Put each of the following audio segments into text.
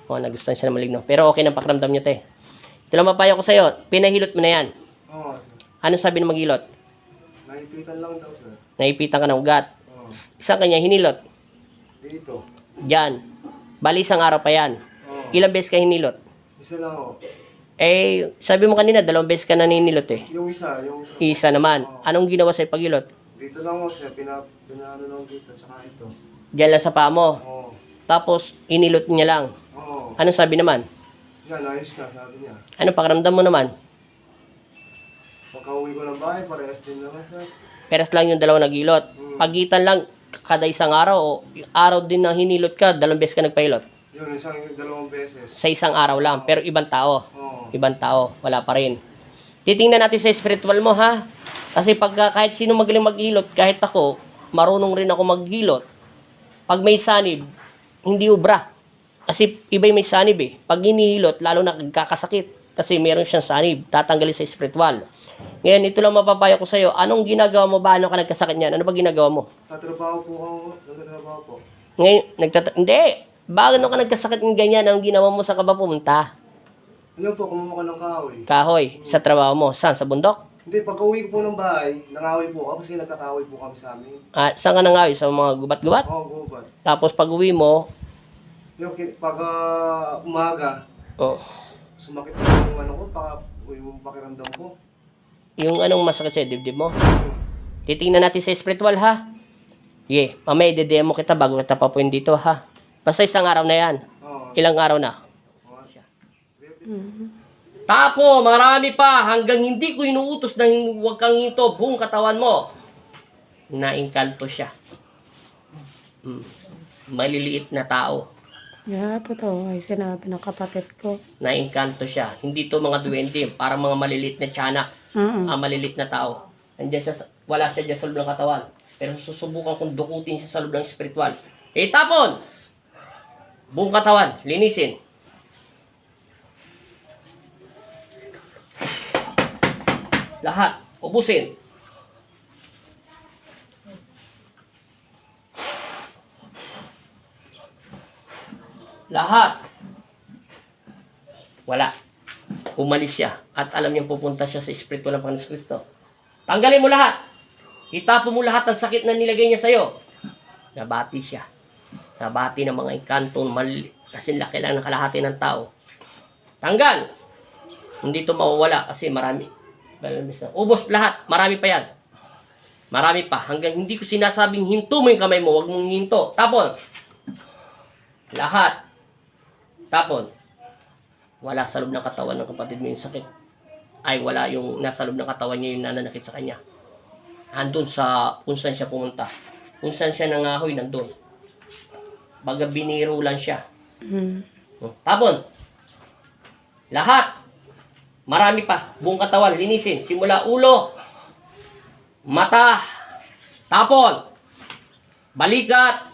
O, nagustuhan siya ng maligno. Pero okay ng pakiramdam niya, te. Ito lang mapayo ko sa'yo. Pinahilot mo na yan. Oo, sir. Ano sabi ng maghilot? Naipitan lang daw, sir. Naipitan ka ng ugat. Oo. Isang kanya hinilot. Dito. Diyan. Bali, isang araw pa yan. Oo. Ilang beses ka hinilot? Isa lang, oh. Eh, sabi mo kanina, 2 beses ka naninilot eh. Yung isa. Isa naman. Anong ginawa sa'yo paghilot? Dito lang, oh, sir. Pinaano lang dito, tsaka ito. Diyan lang sa paa mo. Oo. Tapos, inilot niya lang. Oo. Ano sabi naman? Yan, ayos na, sabi niya. Ano pakiramdam mo naman? Pagka-uwi ko ng bahay, parehas din naman, sir. Peras lang yung 2 naghilot. Pagitan lang kada isang araw o araw din na hinilot ka, 2 beses ka nagpahilot. Yun, 2 beses. Sa isang araw lang, pero ibang tao. Oo. Ibang tao, wala pa rin. Titingnan natin sa spiritual mo, ha? Kasi pagka kahit sino magaling maghilot, kahit ako, marunong rin ako maghilot. Pag may sanib, hindi ubra. Kasi iba yung may sanib eh. Pag hinihilot, lalo na nagkakasakit. Kasi meron siyang sanib, tatanggalin sa spiritual. Ngayon, ito lang mapapayo ko sa'yo. Anong ginagawa mo ba? Ano ka nagkasakit niyan? Ano ba ginagawa mo? Tatrabaho po ako. Tatrabaho po. Ngayon, hindi. Bakit ka nagkasakit ng ganyan? Anong ginawa mo sa ka ba pumunta? Ano po, kumuha ko ng kahoy. Kahoy, sa trabaho mo. Saan? Sa bundok? Hindi, pag-uwi ko po ng bahay, nangahoy po ako kasi nagkakahoy po kami sa amin. Saan ka nangahoy? Sa mga gubat-gubat? Oo, gubat. Tapos pag uwi mo, Yung pag umaga, sumakit po yung ano ko, yung pakiramdam ko. yung anong masakit sa dibdib mo? Titingnan natin sa spiritual, ha? Sige, mamaya i-demo kita bago kita papuin dito, ha? Basta isang araw na yan. Oo. Ilang araw na? Oo. Tapo, marami pa. Hanggang hindi ko inuutos na huwag kang hinto buong katawan mo. Naingkanto siya. Maliliit na tao. Yeah, totoo. Ay sinabi ng kapatid ko. Naingkanto siya. Hindi to mga duwende, parang mga maliliit na tiyanak. Maliliit na tao. Andiyan siya, wala siya dyan sa loob ng katawan. Pero susubukan kong dukutin siya sa loob ng spiritual. Tapon! Buong katawan, linisin. Lahat, ubusin. Lahat. Wala. Umalis siya. At alam niyang pupunta siya sa Espiritu ng Panginoon Kristo. Tanggalin mo lahat. Itapo mo lahat ng sakit na nilagay niya sa'yo. Nabati siya. Nabati ng mga engkanto. Kasi laki lang ng kalahati ng tao. Tanggal. Hindi ito mawawala kasi marami. Ubos lahat. Marami pa yan. Marami pa. Hanggang hindi ko sinasabing hinto mo yung kamay mo. Huwag mong hinto. Tapon. Lahat. Tapon. Wala sa loob ng katawan ng kapatid mo yung sakit. Ay, wala yung nasa loob ng katawan niya yung nananakit sa kanya. Andun sa kung saan siya pumunta. Kung saan siya nangahoy, nandun. Baga biniro lang siya. Tapon. Lahat. Marami pa. Buong katawan, linisin. Simula ulo. Mata. Tapon. Balikat.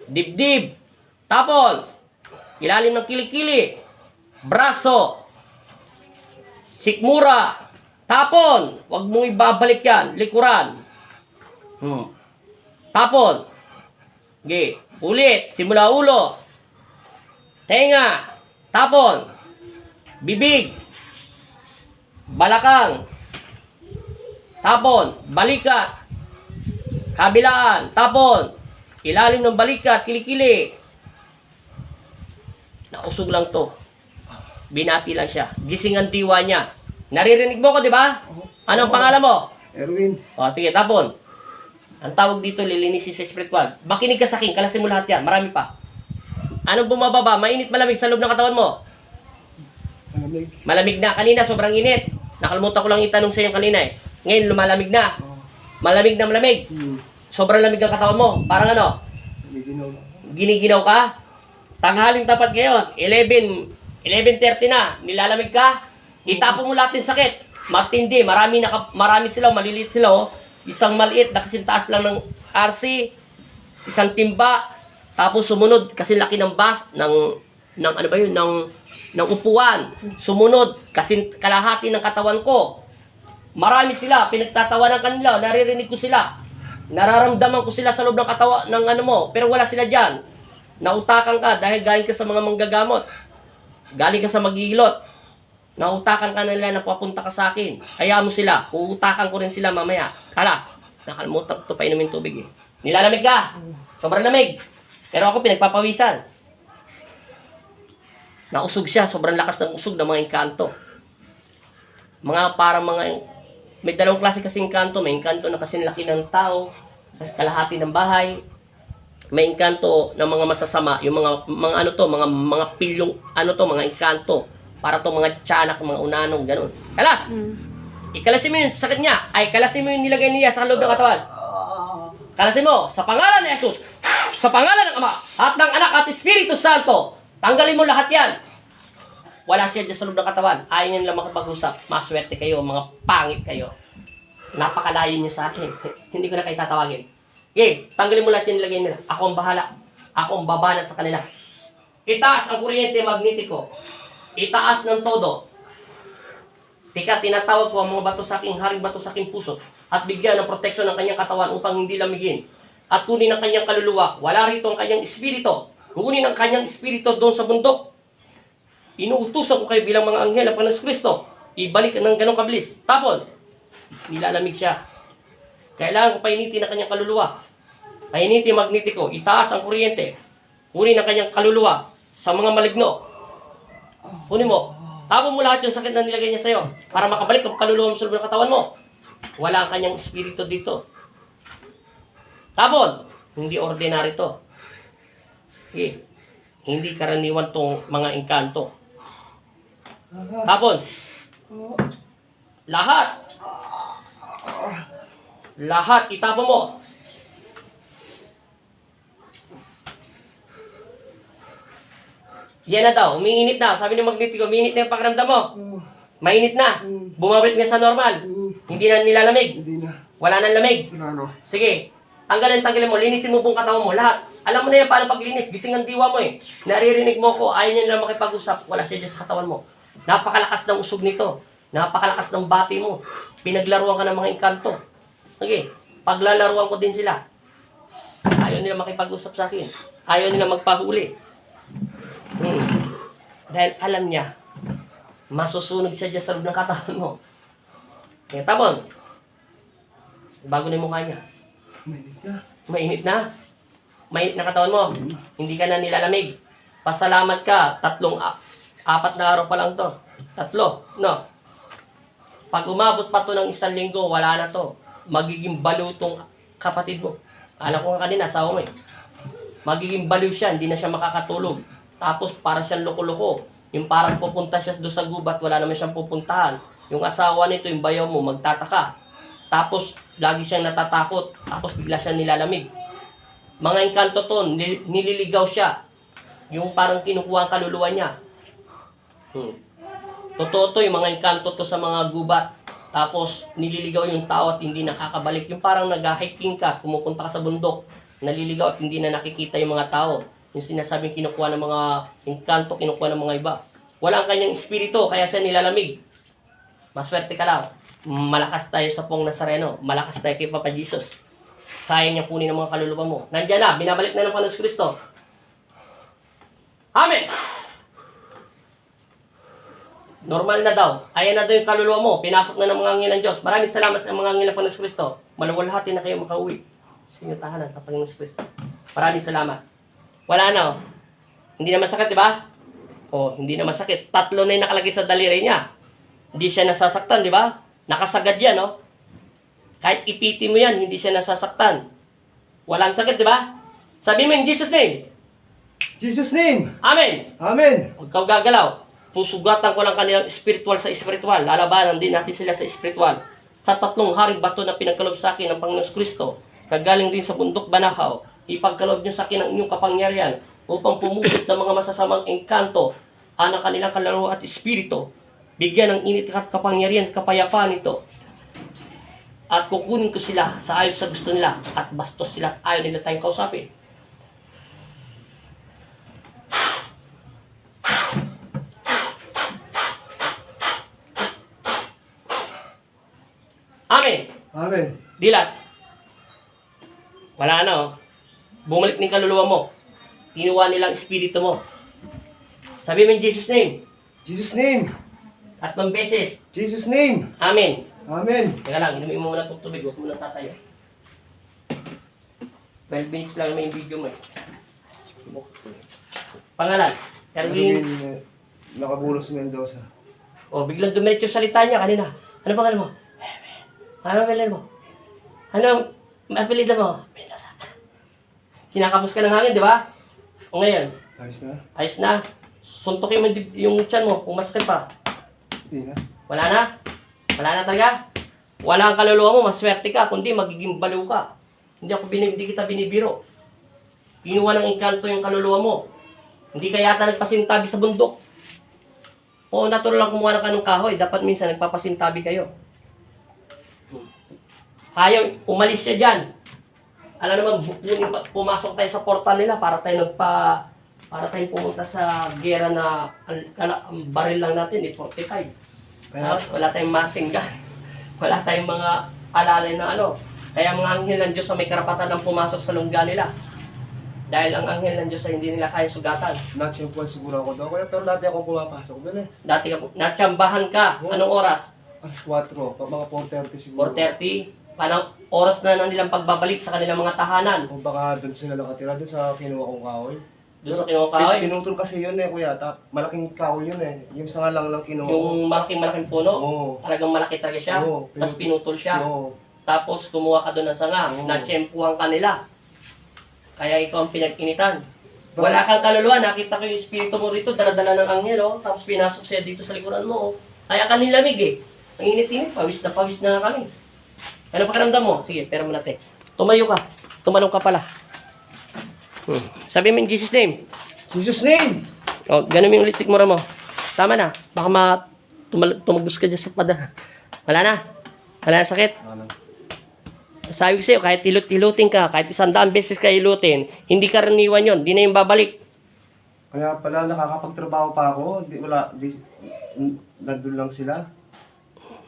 Dibdib. Tapon. Ilalim ng kilikili. Braso. Sikmura. Tapon. Huwag mong ibabalik yan. Likuran. Tapon. Okay. Ulit. Simula ulo. Tenga. Tapon. Bibig. Balakang. Tapon. Balikat. Kabilaan. Tapon. Ilalim ng balikat. Kilikili. Nausog lang to. Binati lang siya. Gising ang diwa niya. Naririnig mo ko, di ba? Anong pangalan mo? Erwin. O, sige, tapon. Ang tawag dito, lilinisin sa spiritual. Makinig ka sa akin, kalasin mo lahat yan. Marami pa. Anong bumababa? Mainit, malamig sa loob ng katawan mo? Malamig. Malamig na. Kanina, sobrang init. Nakalimutan ko lang itanong sa iyo kanina eh. Ngayon, lumalamig na. Malamig na malamig. Sobrang lamig ang katawan mo. Parang ano? Giniginaw ka? Tanghaling tapat ngayon, 11:30 na, nilalamig ka, itapo mo lahat ng sakit. Matindi, marami sila, maliliit sila, oh. Isang maliit na kasing taas lang ng RC, isang timba, tapos sumunod kasi laki ng bus, ng ano ba yun, ng upuan. Sumunod kasi kalahati ng katawan ko. Marami sila, pinagtatawanan kanila, naririnig ko sila. Nararamdaman ko sila sa loob ng katawan ng ano mo, pero wala sila diyan. Nautakan ka dahil galing ka sa mga manggagamot. Galing ka sa maghihilot. Nautakan ka na nila na papunta ka sa akin. Kaya mo sila. Uutakan ko rin sila mamaya. Kalas. Nakalimutan ko ito pa inumin tubig eh. Nilalamig ka. Sobrang lamig. Pero ako pinagpapawisan. Nausog siya. Sobrang lakas ng usog ng mga engkanto. Mga parang mga... May dalawang klase kasi engkanto. May engkanto na kasi laki ng tao. Kalahati ng bahay. May engkanto ng mga masasama. Yung mga ano to, mga pilyong ano to, mga engkanto. Para to mga tiyanak, mga unanong, ganun. Kalas! Ikalasin mo yung sakit niya. Ay, kalasin mo yung nilagay niya sa loob ng katawan. Kalasin mo, sa pangalan ni Jesus, sa pangalan ng Ama, at ng Anak at Espiritu Santo, tanggalin mo lahat yan. Wala siya dyan sa loob ng katawan. Ayaw niya nilang makapag-usap. Maswerte kayo, mga pangit kayo. Napakalayo niyo sa akin. Hindi ko na kayo tatawagin. Okay, tanggalin mo lahat yung nilagay nila. Ako ang bahala. Ako ang babanat sa kanila. Itaas ang kuryente magnetiko. Itaas ng todo. Tika, tinatawag ko ang mga bato sa aking haring bato sa aking puso at bigyan ng proteksyon ng kanyang katawan upang hindi lamigin. At kunin ang kanyang kaluluwa. Wala rito ang kanyang espiritu. Kunin ang kanyang espiritu doon sa bundok. Inuutusan ko kayo bilang mga anghel ng Panginoon Kristo. Ibalik ng ganong kabilis. Tapon. Nilalamig siya. Kailangan ko painitin ang kanyang kaluluwa. Painitin magnetiko. Itaas ang kuryente. Kunin ang kanyang kaluluwa sa mga maligno. Kunin mo. Tapon mo lahat yung sakit na nilagay niya sa'yo para makabalik ang kaluluwa mo sa loob ng katawan mo. Wala ang kanyang espiritu dito. Tapon. Hindi ordinary to. Okay. Hindi karaniwan tong mga engkanto. Tapon. Lahat. Lahat itapon mo. Yan na daw, umiinit na. Sabi ni magnetiko, umiinit na yung pakiramdam mo. Mainit na. Bumabalik nga sa normal. Hindi na nilalamig. Hindi na. Wala nang lamig. Ano? Sige, tanggalin mo. Linisin mo buong katawan mo. Lahat. Alam mo na yan paano paglinis. Gising ang diwa mo eh. Naririnig mo ko. Ayaw niya nilang makipag-usap. Wala siya dyan sa katawan mo. Napakalakas ng usog nito. Napakalakas ng bati mo. Pinaglaruan ka ng mga engkanto. Okay, paglalaruan ko din sila. Ayaw nila makipag-usap sa akin. Ayaw nila magpahuli. Dahil alam niya, masusunog siya dyan sa loob ng katawan mo. Kaya tabon. Bago na yung mukha niya. Mainit na. Mainit na katawan mo. Hindi ka na nilalamig. Pasalamat ka. 4 na araw pa lang to. 3, no? Pag umabot pa to ng 1 linggo, wala na to. Magiging baliw tong kapatid mo. Alam ko nga kanina, asawa mo eh. Magiging baliw siya, hindi na siya makakatulog. Tapos para siyang loko-loko. Yung parang pupunta siya doon sa gubat, wala naman siyang pupuntahan. Yung asawa nito, yung bayaw mo, magtataka. Tapos lagi siyang natatakot. Tapos bigla siyang nilalamig. Mga engkanto to, nililigaw siya. Yung parang kinukuha ang kaluluwa niya. Totoo to, yung mga engkanto to sa mga gubat. Tapos nililigaw yung tao at hindi nakakabalik. Yung parang nag-hiking ka, pumupunta ka sa bundok, naliligaw at hindi na nakikita yung mga tao. Yung sinasabing kinukuha ng mga engkanto, kinukuha ng mga iba. Wala ang kanyang espiritu, kaya siya nilalamig. Maswerte ka lang. Malakas tayo sa Pong Nazareno. Malakas tayo kay Papa Jesus. Kaya niya kunin ang mga kaluluwa mo. Nandiyan na, binabalik na ng Panginoon Kristo. Amen! Normal na daw. Ayan na daw yung kaluluwa mo. Pinasok na ng mga angel ng Diyos. Maraming salamat sa mga angel ng Panginoon Kristo. Maluwalhati na kayo makauwi sa inyong tahanan sa Panginoon Kristo. Maraming salamat. Wala na, oh. Hindi na masakit, di ba? Oh, hindi na masakit. 3 na yung nakalagay sa daliri niya. Hindi siya nasasaktan, di ba? Nakasagad yan, oh. Kahit ipiti mo yan, hindi siya nasasaktan. Walang sakit, di ba? Sabi mo in Jesus' name. Jesus' name. Amen. Amen. Huwag kang gagalaw. Pusugatan ko lang kanilang spiritual sa spiritual. Lalabanan din natin sila sa spiritual. Sa 3 haring bato na pinagkalob sa akin ng Panginoon Kristo, nagaling din sa bundok Banahaw, ipagkalob niyo sa akin ang inyong kapangyarihan upang pumupot ng mga masasamang engkanto ang kanilang kalaro at espiritu. Bigyan ng init at kapangyarihan at kapayapaan ito. At kukunin ko sila sa ayon sa gusto nila at bastos sila at ayaw nila tayong kausapin. Amen. Amen. Dilat. Wala na, oh. Bumalik ng kaluluwa mo. kinuha nilang espiritu mo. Sabi mo in Jesus name. Jesus name. 3 beses. Jesus name. Amen. Amen. Teka lang, inumin mo muna itong tubig. Huwag mo nang tatayo. 12 minutes lang naman yung video mo eh. Pangalan? Erwin. Nakabulos Mendoza. O, biglang dumiretso yung salita niya kanina. Ano pangalan mo? Ano pangalan mo? Ano apelido mo? Mendoza. Kinakapos ka ng hangin, di ba? O ngayon, Ayos na? ayos na. Suntokin mo yung tiyan mo kung masakit pa. Hindi na. Wala na? Wala na talaga? Wala ang kaluluwa mo, maswerte ka, kundi magiging baliw ka. Hindi kita binibiro. Kinuha ng engkanto yung kaluluwa mo. Hindi ka yata nagpasintabi sa bundok. O natural lang kumuha ng kanong kahoy, dapat minsan nagpapasintabi kayo. Ayaw, umalis siya dyan. Alam naman, pumasok tayo sa portal nila para tayong pumunta sa gera na ang baril lang natin, 45. Wala tayong masing gun. Wala tayong mga alalay na ano. Kaya mga anghel ng Diyos na may karapatan ng pumasok sa lungga nila. Dahil ang anghel ng Diyos ay hindi nila kaya sugatan. Na-champuan siguro ako doon. Pero dati ako pumapasok doon eh. Dati natsambahan ka. Anong oras? Alas 4. Mga 4:30 siguro. 4:30. Parang oras na nilang pagbabalik sa kanilang mga tahanan. O baka doon sila nakatira doon sa kinuha kong kahoy. Doon sa kinuha kahoy. Pinutol kasi yun eh kuya. Malaking kahoy yun eh. Yung sanga lang kinuha ko. Yung malaking puno. Oo. Talagang malaki talaga siya. Oo, Tapos pinutol siya. Oo. Tapos kumuha ka doon ng sanga. Oo. Natsyempuhan ka nila. Kaya ikaw ang pinag-initan. Wala kang kaluluwa. Nakita ko yung espiritu mo rito. Dala-dala ng anghel. Oh. Tapos pinasok siya dito sa likuran mo. Oh. Kaya ka nilamig eh. Ang init-init. Pawis na kami. Ano pakiramdam mo? Sige, pera mo natin. Tumayo ka. Tumalong ka pala. Sabi mo in Jesus name. Jesus name! O, ganun yung ulit sigmura mo. Tama na. Baka tumagos ka dyan sa pada. Wala na. Wala na sakit. Ano? Sabi ko sa'yo, kahit ilutin ka, kahit 100 beses ka ilutin, hindi karaniwan yun. Di na yung babalik. Kaya pala nakakapagtrabaho pa ako. Nandun lang sila.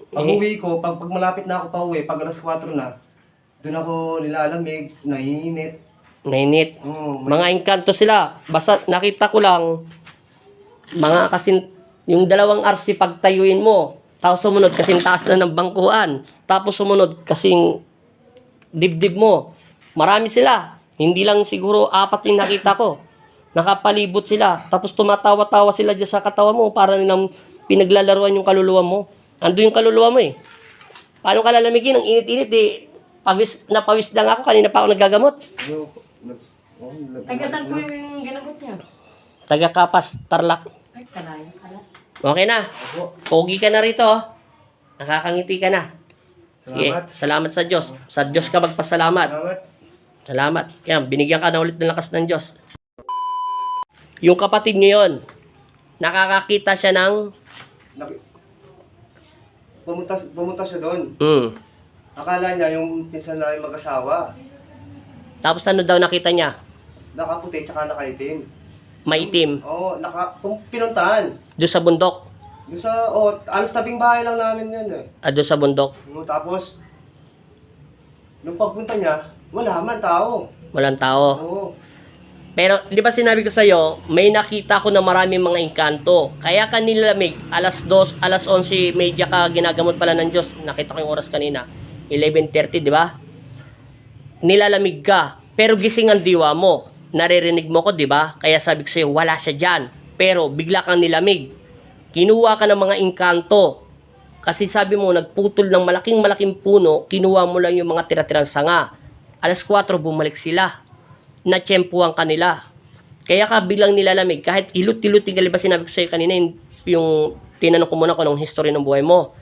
Pag uwi ko, pag malapit na ako pa uwi, pag alas 4 na, doon ako nilalamig, naiinit. Nainit. Mga engkanto sila. Basta nakita ko lang, yung 2 RC pagtayuin mo, tapos sumunod kasing taas na ng bangkuan, tapos sumunod kasing dibdib mo. Marami sila. Hindi lang siguro 4 yung nakita ko. Nakapalibot sila. Tapos tumatawa-tawa sila dyan sa katawan mo para nilang pinaglalaruan yung kaluluwa mo. Ando yung kaluluwa mo eh. Paano ka lalamigin? Ang init-init eh. Napawis lang ako. Kanina pa ako nagagamot. Tagasan po yung ginabot niya. Taga-Kapas, Tarlac. Ay, kalaya pala. Okay na. Pogi ka na rito. Oh. Nakakangiti ka na. Sige, Salamat. salamat sa Diyos. Sa Diyos ka magpasalamat. Salamat. Salamat. Yan, binigyan ka na ulit ng lakas ng Diyos. Yung kapatid niyo yun, nakakakita siya ng... Pumunta siya doon. Akala niya yung pinsan namin mag-asawa. Tapos ano daw nakita niya? Nakaputi tsaka nakaitim. Maitim. Oo, pinuntahan. Doon sa bundok. Doon sa, alas tabing bahay lang namin yan eh. Doon sa bundok. Tapos, nung pagpunta niya, wala man tao. Walang tao. Oo. Pero, di ba sinabi ko sa'yo, may nakita ko na maraming mga engkanto. Kaya ka nilamig, alas 11 media ka ginagamot pala ng Diyos. Nakita ko yung oras kanina. 11:30, di ba? Nilalamig ka. Pero gising ang diwa mo. Naririnig mo ko, di ba? Kaya sabi ko sa'yo, wala siya dyan. Pero, bigla kang nilamig. Kinuha ka ng mga engkanto. Kasi sabi mo, nagputol ng malaking puno, kinuha mo lang yung mga tira-tirang sanga. Alas 4, bumalik sila. Natsyempuhan kanila. Kaya ka bilang nilalamig, kahit ilot-ilutin ka, ba sinabi ko sa'yo kanina, yung tinanong ko muna ko ng history ng buhay mo.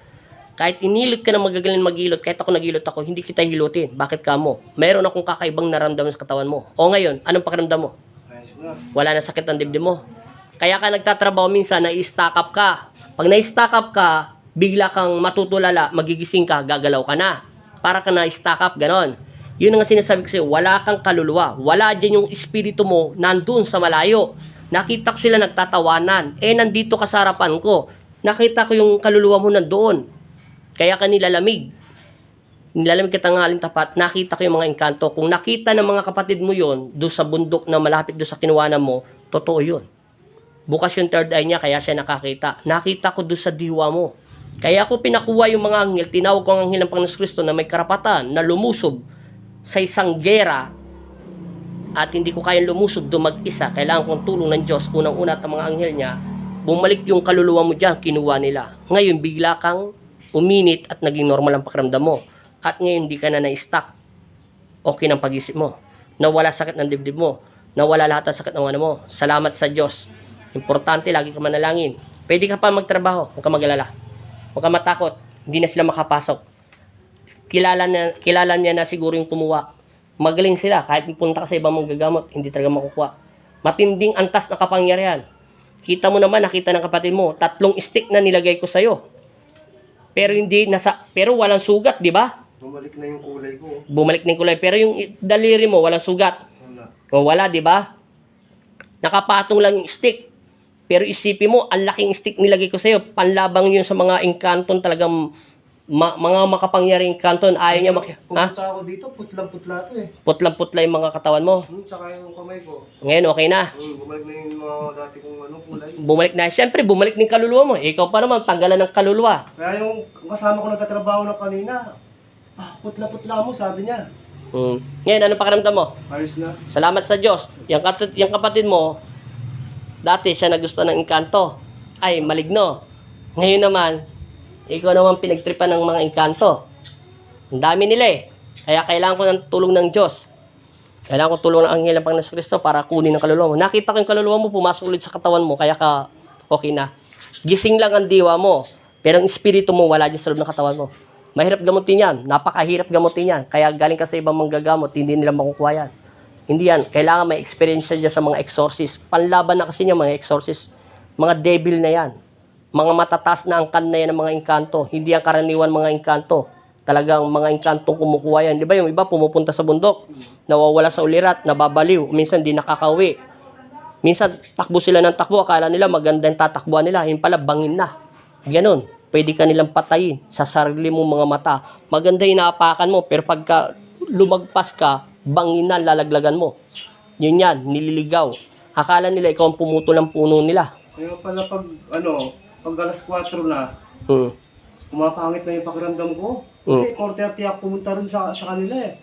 Kahit inilot ka na magagaling mag-ilot, kahit ako nag-ilot ako, hindi kita hilutin. Bakit ka mo? Mayroon akong kakaibang naramdaman sa katawan mo. O ngayon, anong pakiramdam mo? Ayos na. Wala na sakit ng dibdib mo. Kaya ka nagtatrabaho minsan, na-stack up ka. Pag na-stack up ka, bigla kang matutulala, magigising ka, gagalaw ka na. Para ka na-stack up, ganon. Yun ang sinasabi ko sa'yo, wala kang kaluluwa. Wala dyan yung espiritu mo nandun sa malayo. Nakita ko sila nagtatawanan. Nandito ka sa harapan ko. Nakita ko yung kaluluwa mo nandoon. Kaya ka nilalamig. nilalamig ka tanghaling tapat, nakita ko yung mga engkanto. Kung nakita ng mga kapatid mo yon doon sa bundok na malapit doon sa kinuwanan mo, totoo yun. Bukas yung third eye niya, kaya siya nakakita. Nakita ko doon sa diwa mo. Kaya ako pinakuha yung mga anghel, tinawag ko ang anghel ng Panginoon Kristo na may karapatan na lumusob sa isang gera at hindi ko kayang lumusob doon mag-isa. Kailangan kong tulong ng Diyos. Unang-una at ang mga anghel niya, bumalik yung kaluluwa mo dyan, kinuha nila. Ngayon, bigla kang uminit at naging normal ang pakiramdam mo. At ngayon, hindi ka na na-stuck. Okay ng pag-isip mo. Nawala sakit ng dibdib mo. Nawala lahat ng sakit ng ano mo. Salamat sa Diyos. Importante, lagi ka manalangin. Pwede ka pa magtrabaho. Huwag ka mag-alala. Huwag ka matakot. Hindi na sila makapasok. Kilala niya na siguro yung kumuha. Magaling sila. Kahit punta ka sa ibang manggagamot, hindi talaga makukuha. Matinding antas na kapangyarihan. Kita mo naman, nakita ng kapatid mo, 3 stick na nilagay ko sa'yo. Pero walang sugat, di ba? Bumalik na yung kulay ko. Bumalik na yung kulay. Pero yung daliri mo, walang sugat. Wala. O wala, di ba? Nakapatong lang yung stick. Pero isipin mo, ang laking stick nilagay ko sa'yo. Panlabang yun sa mga engkanton talagang mga makapangyariang engkanton. Ayaw niya Pumunta ako dito, putlang-putla to eh. Putlang-putla yung mga katawan mo. Tsaka yung kamay ko. Ngayon, okay na. Bumalik na yung mga dati kong kulay. Bumalik na. Siyempre, bumalik ng kaluluwa mo. Ikaw pa naman, tanggalan ng kaluluwa. Kaya yung kasama ko nagtatrabaho na kanina, putla-putla mo, sabi niya. Ngayon, ano pakiramdam mo? Ayos na. Salamat sa Diyos. Yung kapatid mo, dati siya nagusto ng engkanto. Ay, maligno. Ngayon naman, ikaw naman pinagtripan ng mga engkanto. Ang dami nila eh. Kaya kailangan ko ng tulong ng Diyos. Kailangan ko tulong ng anghel ng Panginoon Kristo para kunin ang kaluluwa mo. Nakita ko yung kaluluwa mo, pumasok ulit sa katawan mo, kaya ka okay na. Gising lang ang diwa mo, pero ang espiritu mo wala dyan sa loob ng katawan mo. Mahirap gamutin yan. Napakahirap gamutin yan. Kaya galing ka sa ibang manggagamot, hindi nila makukuha yan. Hindi yan. Kailangan may experience dyan sa mga exorcist. Panlaban na kasi niya mga exorcist. Mga devil na yan. Mga matataas na angkan na yan ng mga engkanto. Hindi ang karaniwan mga engkanto. Talagang mga engkantong kumukuha yan. Di ba yung iba pumupunta sa bundok, nawawala sa ulirat, nababaliw, minsan di nakakauwi. Minsan takbo sila ng takbo, akala nila maganda yung tatakbuhan nila, yun pala bangin na. Ganon. Pwede ka nilang patayin sa sarili mong mga mata. Maganda yung naapakan mo, pero pagka lumagpas ka, bangin na, lalaglagan mo. Yun yan, nililigaw. Akala nila ikaw ang pumuto ng puno nila. Kaya pala pag alas 4 na, Hmm. pumapangit na yung pakiramdam ko. Kasi 4:30 ako pumunta rin sa kanila eh.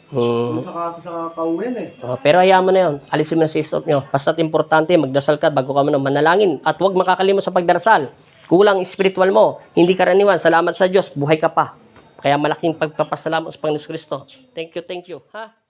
Sa kauwian eh. Pero hayaan mo na yun. Alisin mo na sa isip nyo. Basta't importante, magdasal ka bago ka man manalangin. At huwag makakalimot sa pagdarasal. Kulang spiritual mo. Hindi karaniwan. Salamat sa Diyos. Buhay ka pa. Kaya malaking pagpapasalamat sa Panginoon Kristo. Thank you, thank you. Ha?